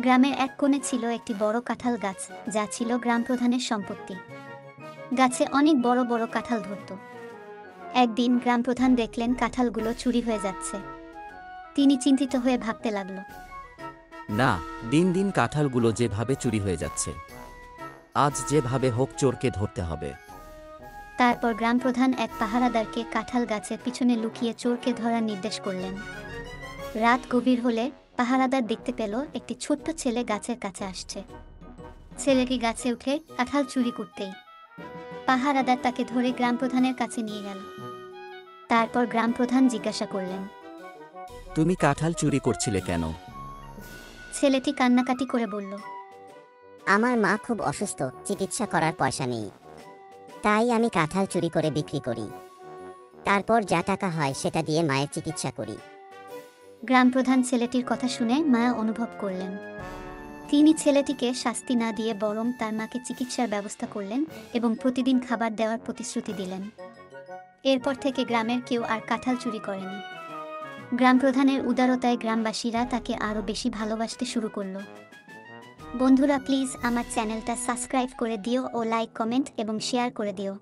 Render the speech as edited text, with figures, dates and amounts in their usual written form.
গ্রামের এক কোণে ছিল একটি বড় কাঁঠাল গাছ, যা ছিল গ্রাম প্রধানের সম্পত্তি। গাছে অনেক বড় বড় কাঁঠাল ধরত। একদিন গ্রাম প্রধান দেখলেন কাঁঠালগুলো চুরি হয়ে যাচ্ছে। তিনি চিন্তিত হয়ে ভাবতে লাগলো। না, দিন দিন কাঁঠালগুলো যেভাবে চুরি হয়ে যাচ্ছে, আজ যেভাবে হোক চোরকে ধরতে হবে। তারপর গ্রাম প্রধান এক পাহারাদারকে কাঁঠাল গাছের পিছনে লুকিয়ে চোরকে ধরার নির্দেশ করলেন। রাত গভীর হলে পাহারাদার দেখতে পেল একটি ছোট্ট ছেলে গাছের কাছে আসছে। ছেলেটি গাছে উঠে কাঁঠাল চুরি করতেই পাহারাদার তাকে ধরে গ্রাম প্রধানের কাছে নিয়ে গেল। তারপর গ্রাম প্রধান জিজ্ঞাসা করলেন, তুমি কাঁঠাল চুরি করছিলে কেন? ছেলেটি কান্নাকাটি করে বলল, আমার মা খুব অসুস্থ, চিকিৎসা করার পয়সা নেই, তাই আমি কাঁঠাল চুরি করে বিক্রি করি। তারপর যা টাকা হয় সেটা দিয়ে মায়ের চিকিৎসা করি। গ্রাম প্রধান ছেলেটির কথা শুনে মায়া অনুভব করলেন। তিনি ছেলেটিকে শাস্তি না দিয়ে বরং তার মাকে চিকিৎসার ব্যবস্থা করলেন এবং প্রতিদিন খাবার দেওয়ার প্রতিশ্রুতি দিলেন। এরপর থেকে গ্রামের কেউ আর কাঁঠাল চুরি করেনি। গ্রাম প্রধানের উদারতায় গ্রামবাসীরা তাকে আরও বেশি ভালোবাসতে শুরু করলো। বন্ধুরা, প্লিজ আমার চ্যানেলটা সাবস্ক্রাইব করে দিও ও লাইক, কমেন্ট এবং শেয়ার করে দিও।